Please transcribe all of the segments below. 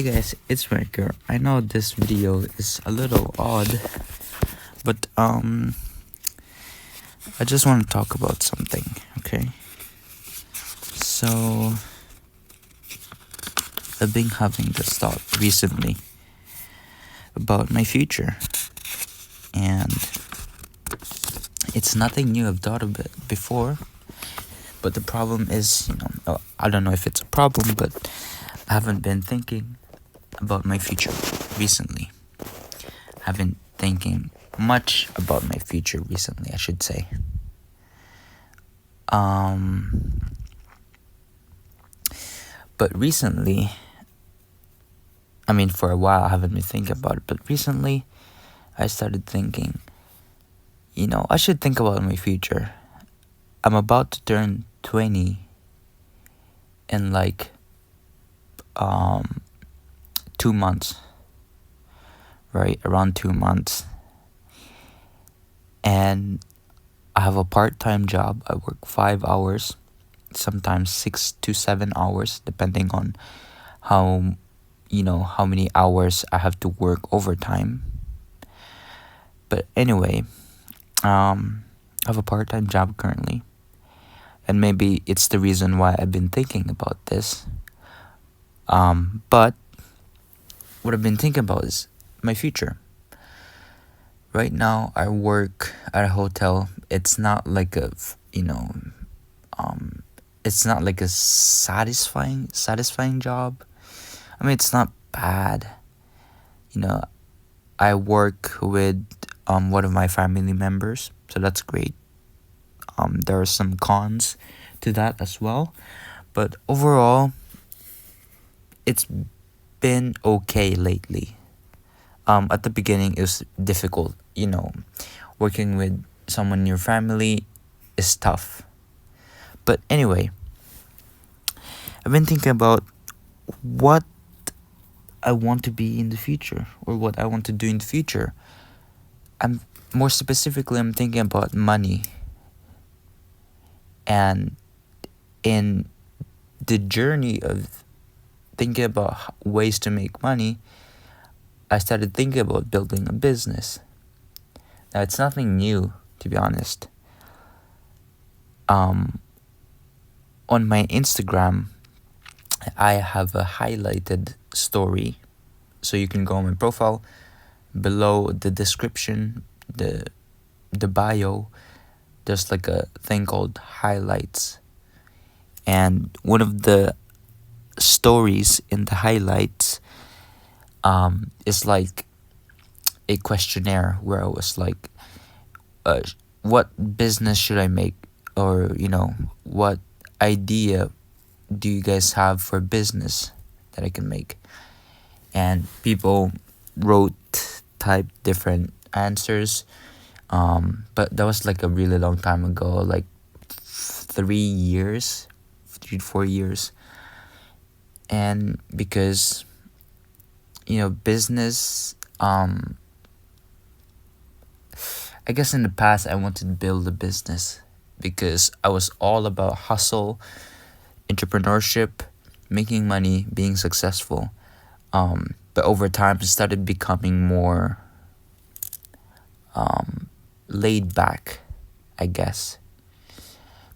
Hey guys, it's Riker. I know this video is a little odd, but I just want to talk about something, okay? So, I've been having this thought recently about my future, and it's nothing new. I've thought of it before, but the problem is, I don't know if it's a problem, but I haven't been thinking about my future recently. I haven't thinking much about my future recently, I should say. But recently, for a while I haven't been thinking about it, but recently I started thinking, I should think about my future. I'm about to turn 20 in like 2 months, right? Around 2 months. And I have a part-time job. I work 5 hours, sometimes 6 to 7 hours, depending on how many hours I have to work overtime. But anyway, I have a part-time job currently, and maybe it's the reason why I've been thinking about this. But what I've been thinking about is my future. Right now, I work at a hotel. It's not like it's not like a satisfying job. It's not bad. I work with one of my family members, so that's great. There are some cons to that as well, but overall, it's been okay lately. At the beginning, it was difficult. Working with someone in your family is tough. But anyway, I've been thinking about what I want to be in the future, or what I want to do in the future. I'm thinking about money. And in the journey of thinking about ways to make money, I started thinking about building a business. Now, it's nothing new, to be honest. On my Instagram, I have a highlighted story, so you can go on my profile. Below the description, the bio, there's like a thing called highlights, and one of the stories in the highlights is like a questionnaire where I was like, what business should I make, or what idea do you guys have for business that I can make? And people typed different answers, but that was like a really long time ago, like 3 to 4 years. And because business, I guess in the past I wanted to build a business because I was all about hustle, entrepreneurship, making money, being successful. But over time, it started becoming more laid back, I guess,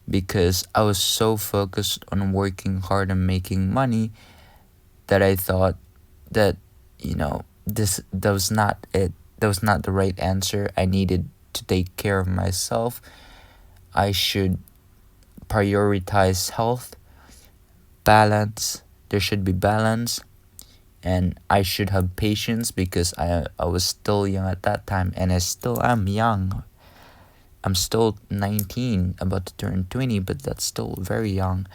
because I was so focused on working hard and making money that I thought that that was not it. That was not the right answer. I needed to take care of myself. I should prioritize health, balance. There should be balance, and I should have patience because I was still young at that time, and I still am young. I'm still 19, about to turn 20, but that's still very young.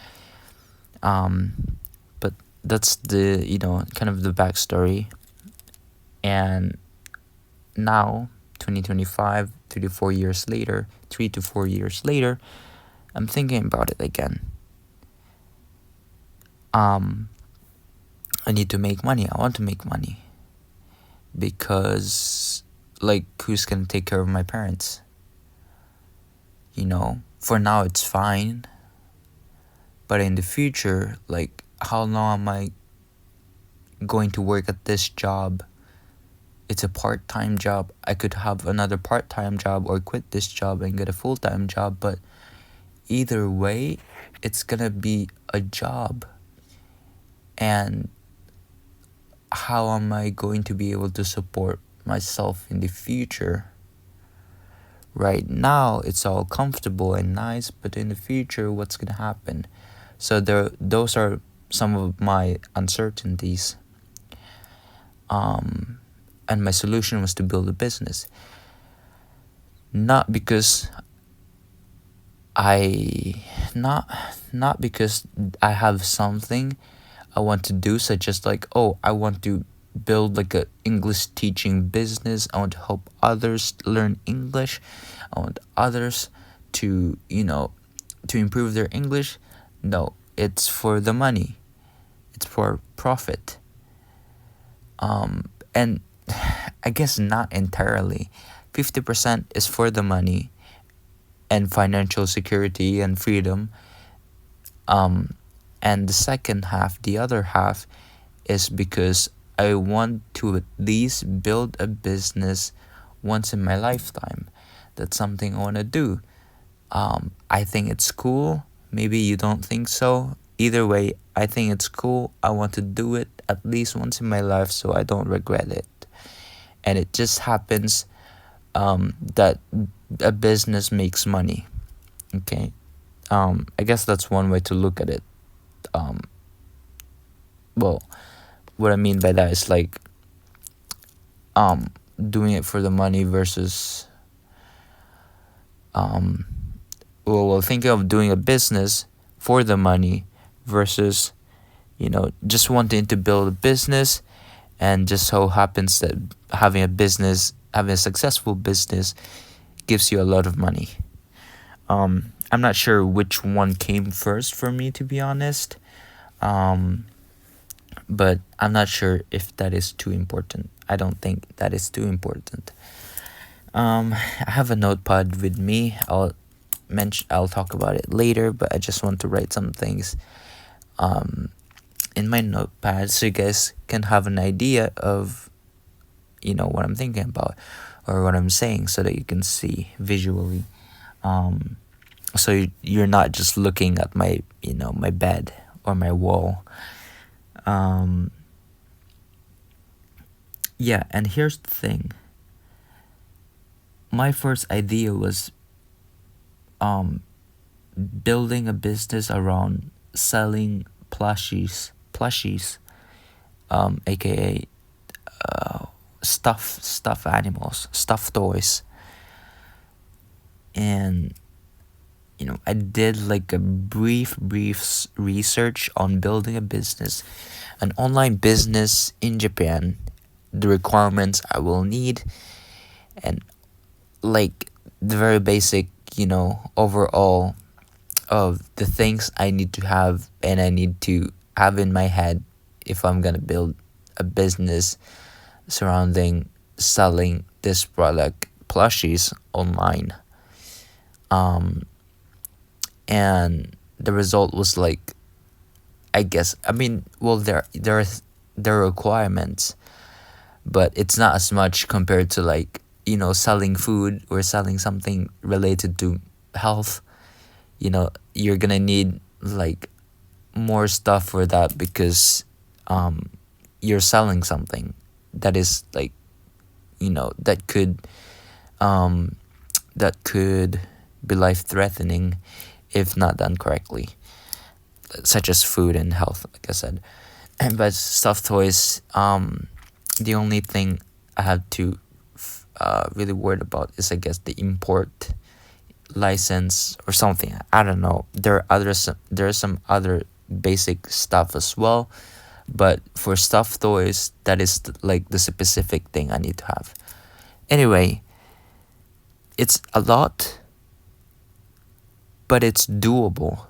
But that's the kind of the backstory. And now 2025, 3 to 4 years later, I'm thinking about it again. I need to make money. I want to make money because, like, who's gonna take care of my parents? For now it's fine, but in the future, like, how long am I going to work at this job. It's a part-time job. I could have another part-time job or quit this job and get a full-time job, but either way, it's gonna be a job. And how am I going to be able to support myself in the future? Right now, it's all comfortable and nice, but in the future, what's gonna happen? So those are some of my uncertainties. And my solution was to build a business. Not because not because I have something I want to do, such as like, oh, I want to build like a English teaching business. I want to help others learn English. I want others to, to improve their English. No, it's for the money. It's for profit. And I guess not entirely. 50% is for the money and financial security and freedom. And the second half, the other half, is because I want to at least build a business once in my lifetime. That's something I want to do. I think it's cool. Maybe you don't think so. Either way, I think it's cool. I want to do it at least once in my life so I don't regret it. And it just happens that a business makes money. Okay? I guess that's one way to look at it. Well, what I mean by that is like doing it for the money versus thinking of doing a business for the money versus just wanting to build a business, and just so happens that having a successful business gives you a lot of money. I'm not sure which one came first for me, to be honest. But I'm not sure if that is too important. I don't think that is too important. I have a notepad with me. I'll talk about it later, but I just want to write some things in my notepad so you guys can have an idea of what I'm thinking about or what I'm saying, so that you can see visually. So you're not just looking at my my bed or my wall. Yeah, and here's the thing. My first idea was building a business around selling plushies, aka stuffed animals, stuffed toys. And I did like a brief research on building a business, an online business in Japan, the requirements I will need, and like the very basic, overall of the things I need to have and I need to have in my head if I'm gonna build a business surrounding selling this product, plushies, online. And the result was like, there are requirements, but it's not as much compared to like selling food or selling something related to health. You're gonna need like more stuff for that, because you're selling something that is like that could be life-threatening if not done correctly, such as food and health, like I said. But stuffed toys, the only thing I have to really worried about is, I guess, the import license or something. I don't know. There are some other basic stuff as well, but for stuffed toys, that is like the specific thing I need to have. Anyway, it's a lot, but it's doable.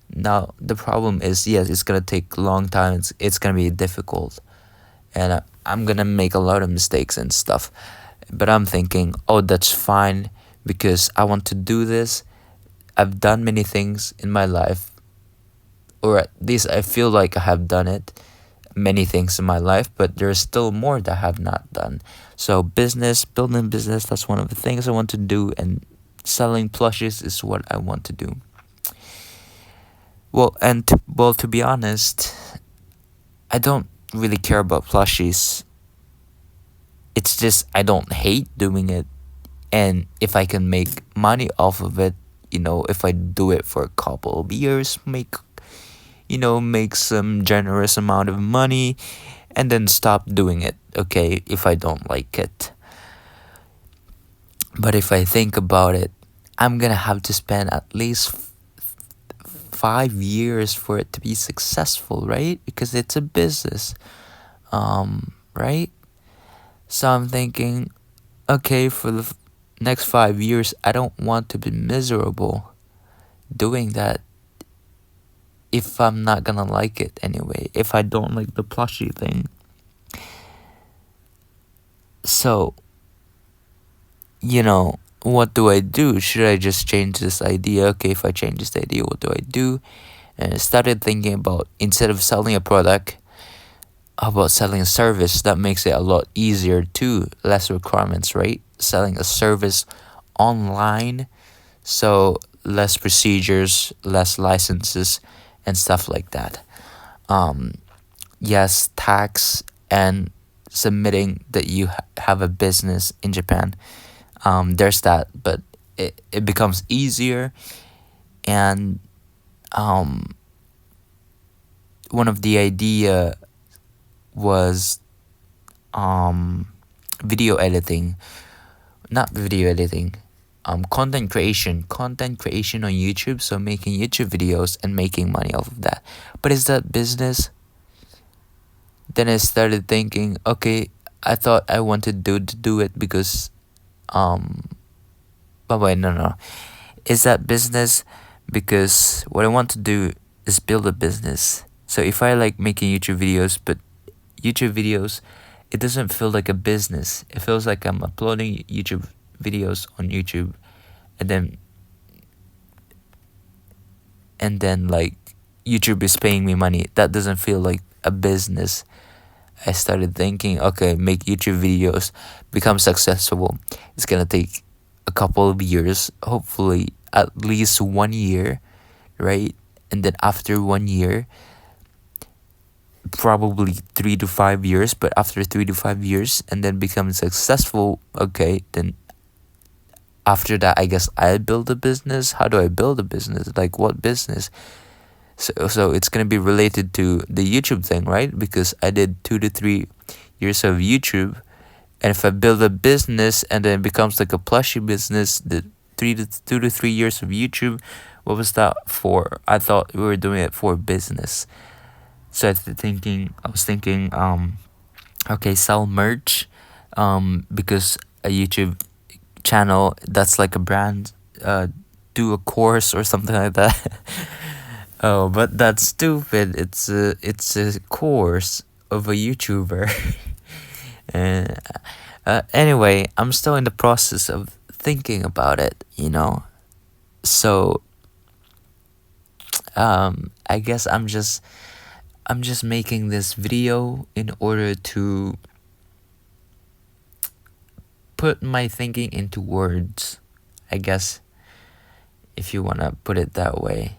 Now the problem is, yes, it's gonna take a long time. It's gonna be difficult, and I'm gonna make a lot of mistakes and stuff. But I'm thinking, oh, that's fine, because I want to do this. I've done many things in my life, or at least I feel like I have done it. many things in my life, but there's still more that I have not done. So building business, that's one of the things I want to do, and selling plushies is what I want to do. Well, to be honest, I don't really care about plushies. It's just I don't hate doing it, and if I can make money off of it, if I do it for a couple of years, make some generous amount of money, and then stop doing it, okay, if I don't like it. But if I think about it, I'm gonna have to spend at least 5 years for it to be successful, right? Because it's a business, right? So I'm thinking, okay, for the next 5 years, I don't want to be miserable doing that if I'm not gonna like it anyway, if I don't like the plushie thing. So, what do I do? Should I just change this idea? Okay, if I change this idea, what do I do? And I started thinking about, instead of selling a product, how about selling a service? That makes it a lot easier too. Less requirements, right? Selling a service online, so less procedures, less licenses, and stuff like that. Yes, tax and submitting that you have a business in Japan. There's that, but it becomes easier. And one of the idea was video editing, not video editing, content creation on YouTube. So making YouTube videos and making money off of that. But is that business? Then I started thinking, okay, I thought I wanted to do it because but wait, no. Is that business? Because what I want to do is build a business. So if I like making YouTube videos, but YouTube videos, it doesn't feel like a business. It feels like I'm uploading YouTube videos on YouTube, and then like YouTube is paying me money. That doesn't feel like a business. I started thinking, okay, make YouTube videos, become successful. It's gonna take a couple of years, hopefully at least 1 year, right? And then after 1 year, probably 3 to 5 years, but after 3 to 5 years, and then become successful, okay, then after that, I guess I build a business. How do I build a business? Like, what business? So it's gonna be related to the YouTube thing, right? Because I did 2 to 3 years of YouTube, and if I build a business and then it becomes like a plushie business, the 2 to 3 years of YouTube, what was that for? I thought we were doing it for business. So I was thinking, okay, sell merch, because a YouTube channel, that's like a brand, do a course or something like that. Oh, but that's stupid. It's a course of a YouTuber. And anyway, I'm still in the process of thinking about it, So I guess I'm just making this video in order to put my thinking into words, I guess, if you want to put it that way.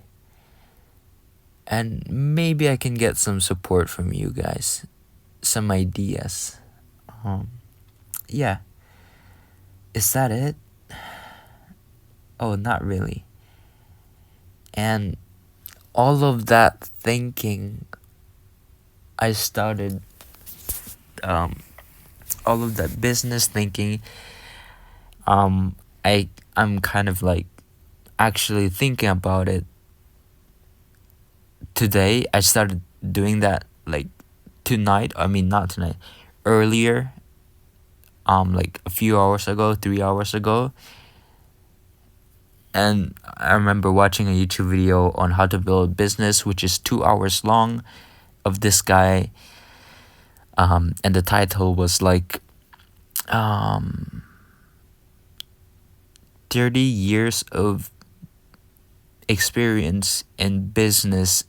And maybe I can get some support from you guys, some ideas. Yeah. Is that it? Oh, not really. And all of that thinking, I started, all of that business thinking, I'm kind of like actually thinking about it today. I started doing that like tonight. I mean, not tonight, earlier, like a few hours ago, 3 hours ago. And I remember watching a YouTube video on how to build a business, which is 2 hours long, of this guy. And the title was like 30 years of experience in business,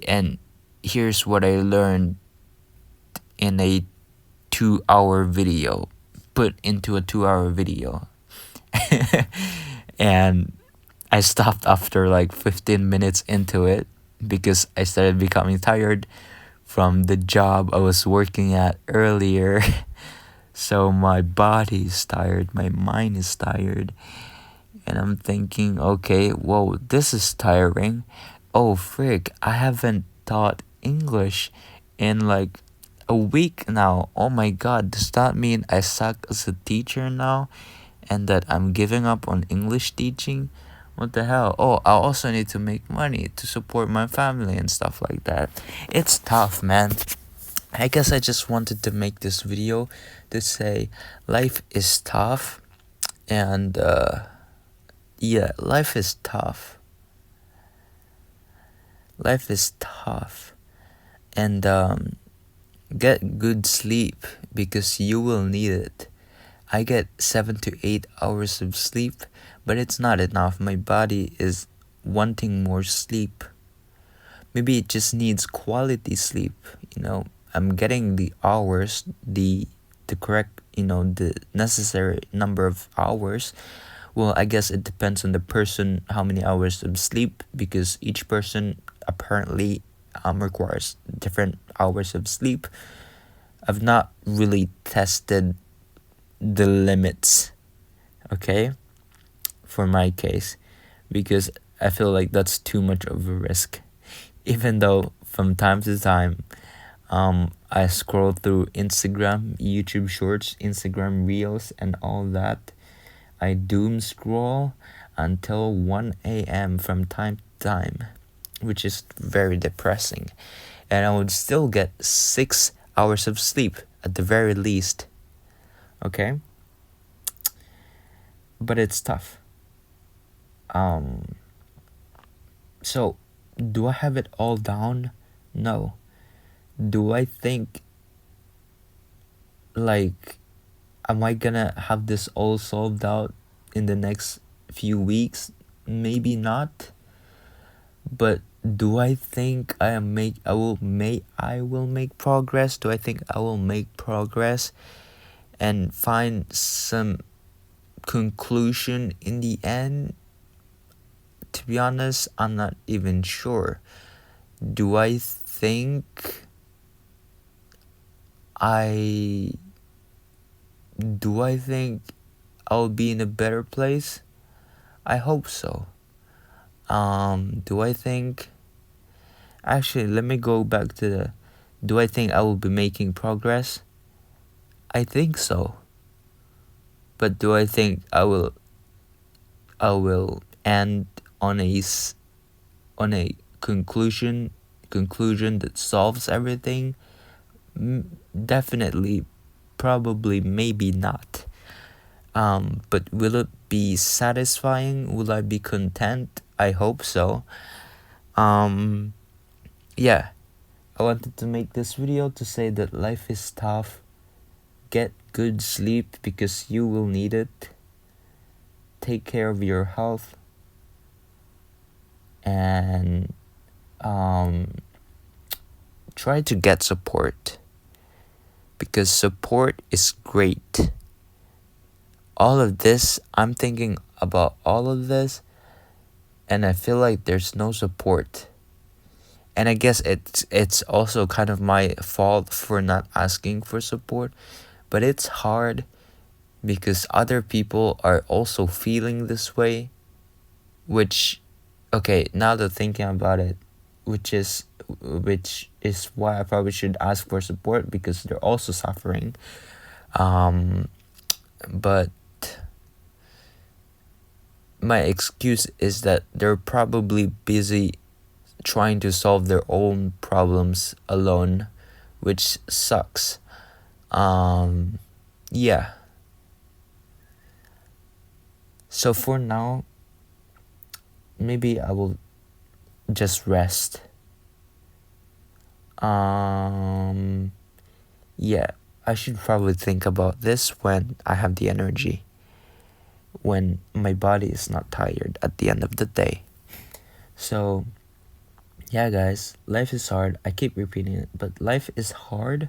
and here's what I learned in a 2-hour video, put into a 2-hour video. And I stopped after like 15 minutes into it because I started becoming tired from the job I was working at earlier. So my body is tired, my mind is tired, and I'm thinking, okay, whoa, this is tiring. Oh frick, I haven't taught English in like a week now. Oh my god, does that mean I suck as a teacher now and that I'm giving up on English teaching? What the hell? Oh, I also need to make money to support my family and stuff like that. It's tough, man. I guess I just wanted to make this video to say life is tough, and yeah, life is tough. Life is tough, and get good sleep because you will need it. I get 7 to 8 hours of sleep, but it's not enough. My body is wanting more sleep. Maybe it just needs quality sleep, you know. I'm getting the hours, the correct, you know, the necessary number of hours. Well, I guess it depends on the person how many hours of sleep, because each person apparently requires different hours of sleep. I've not really tested the limits, okay, for my case, because I feel like that's too much of a risk. Even though from time to time I scroll through Instagram, YouTube Shorts, Instagram Reels, and all that. I doom scroll until 1 a.m. from time to time, which is very depressing. And I would still get 6 hours of sleep at the very least. Okay? But it's tough. So, do I have it all down? No. Do I think, like, am I gonna have this all solved out in the next few weeks? Maybe not. But do I think I will make progress? Do I think I will make progress and find some conclusion in the end? To be honest, I'm not even sure. Do I think I'll be in a better place? I hope so. Do I think... Actually, let me go back to the... Do I think I will be making progress? I think so. But do I think I will end on a conclusion that solves everything? Definitely, probably, maybe not. But will it be satisfying? Will I be content? I hope so. Yeah, I wanted to make this video to say that life is tough. Get good sleep because you will need it. Take care of your health. And try to get support, because support is great. All of this, I'm thinking about all of this, and I feel like there's no support. And I guess it's also kind of my fault for not asking for support, but it's hard because other people are also feeling this way, which, okay, now that thinking about it, which is why I probably should ask for support, because they're also suffering. But my excuse is that they're probably busy trying to solve their own problems alone, which sucks. Yeah. So for now, maybe I will just rest. Yeah, I should probably think about this when I have the energy, when my body is not tired at the end of the day. So, yeah guys, life is hard. I keep repeating it, but life is hard,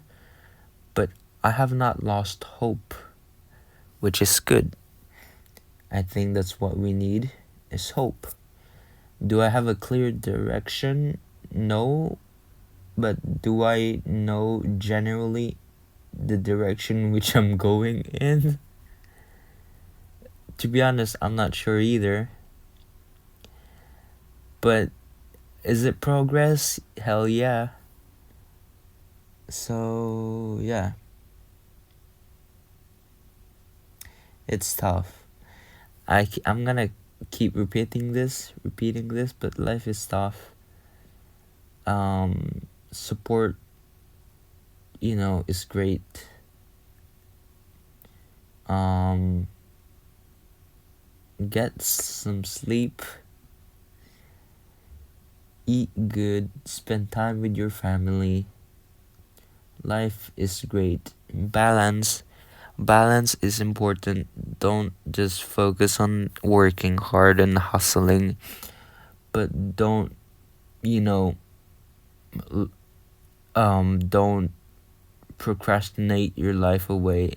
I have not lost hope, which is good. I think that's what we need, is hope. Do I have a clear direction? No. But do I know generally the direction which I'm going in? To be honest, I'm not sure either. But is it progress? Hell yeah. So, yeah. It's tough. I'm gonna keep repeating this, but life is tough. Support, is great. Get some sleep. Eat good. Spend time with your family. Life is great. Balance is important. Don't just focus on working hard and hustling, but don't don't procrastinate your life away.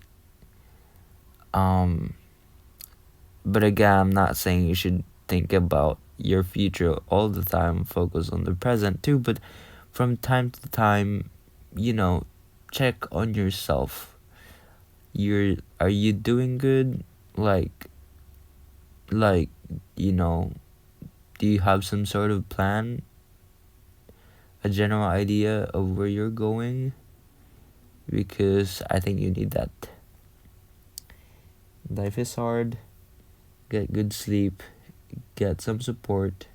But again, I'm not saying you should think about your future all the time. Focus on the present too, but from time to time, check on yourself. Are you doing good? Do you have some sort of plan? A general idea of where you're going? Because I think you need that. Life is hard. Get good sleep. Get some support.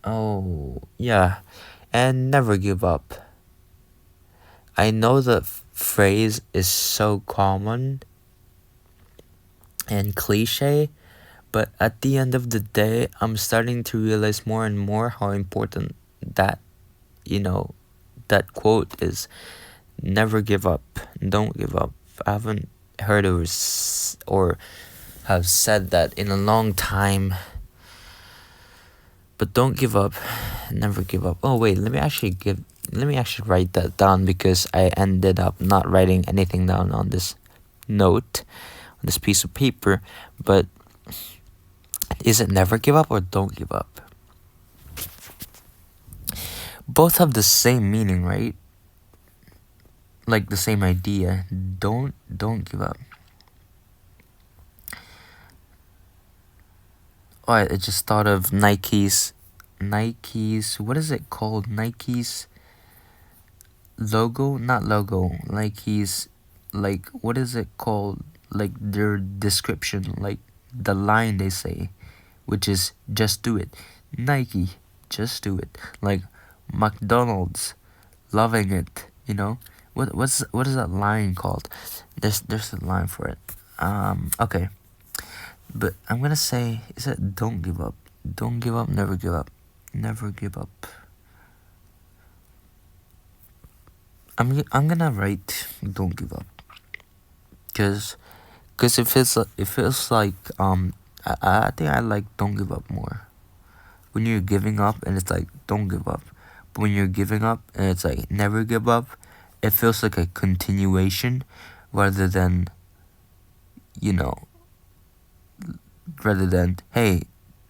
Oh, yeah. And never give up. I know the phrase is so common and cliche, but at the end of the day, I'm starting to realize more and more how important that quote is. Never give up. Don't give up. I haven't heard or have said that in a long time. But don't give up. Never give up. Oh wait, let me actually write that down, because I ended up not writing anything down on this note, on this piece of paper. But is it never give up or don't give up? Both have the same meaning, right? Like the same idea. Don't give up. Oh, I just thought of Nike's, what is it called? Nike's logo? Not logo. Nike's, what is it called? Like their description, like the line they say, which is just do it. Nike, just do it. Like McDonald's, loving it, What is that line called? There's a line for it. Okay. But I'm gonna say, is it don't give up? Don't give up, never give up. Never give up. I'm gonna write don't give up. Cause it feels like I think I like don't give up more. When you're giving up and it's like don't give up. But when you're giving up and it's like never give up, it feels like a continuation rather than hey,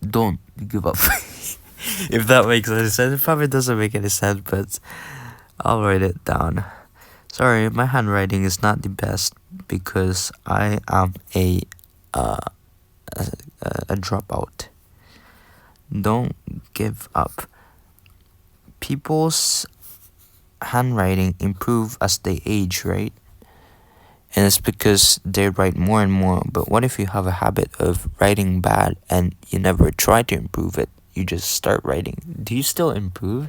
don't give up. If that makes any sense. It probably doesn't make any sense, but I'll write it down. Sorry, my handwriting is not the best because I am a dropout. Don't give up. People's handwriting improve as they age, right? And it's because they write more and more. But what if you have a habit of writing bad and you never try to improve it? You just start writing. Do you still improve?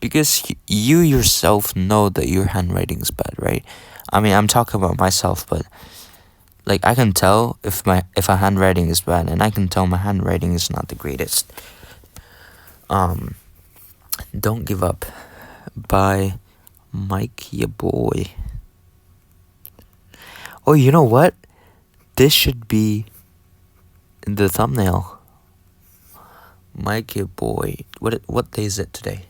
Because you yourself know that your handwriting is bad, right? I mean, I'm talking about myself, but like I can tell if a handwriting is bad, and I can tell my handwriting is not the greatest. Don't Give Up by Mike Ya Boy. Oh, you know what? This should be in the thumbnail. Mike Ya Boy. What day is it today?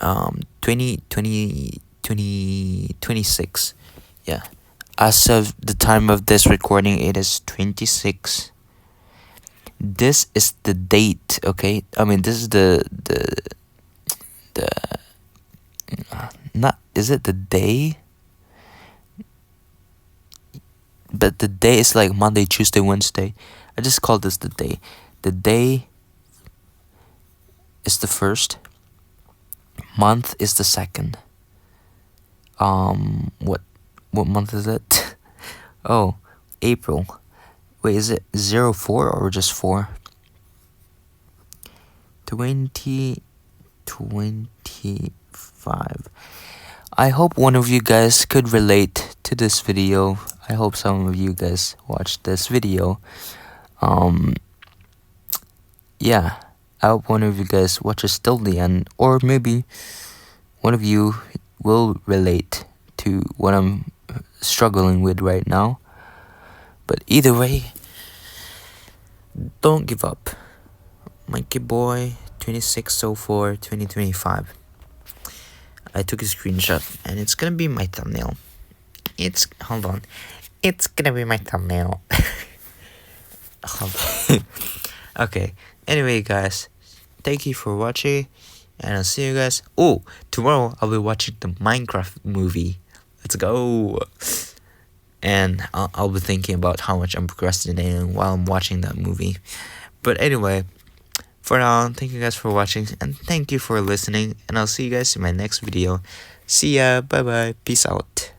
26. Yeah, as of the time of this recording, it is 26. This is the date, okay? I mean, this is the not, is it the day? But the day is like Monday, Tuesday, Wednesday. I just call this the day. The day is the first. Month is the second. What month is it? Oh, April. Wait, is it 04 or just 4? 2025. I hope one of you guys could relate to this video. I hope some of you guys watched this video. Yeah, I hope one of you guys watches till the end, or maybe one of you will relate to what I'm struggling with right now. But either way, don't give up. Mikey Boy 2604 2025. I took a screenshot and it's gonna be my thumbnail. Hold on. It's gonna be my thumbnail. Hold on. Okay. Anyway, guys, thank you for watching, and I'll see you guys. Oh, tomorrow I'll be watching the Minecraft movie. Let's go. And I'll be thinking about how much I'm procrastinating while I'm watching that movie. But anyway, for now, thank you guys for watching, and thank you for listening, and I'll see you guys in my next video. See ya. Bye bye. Peace out.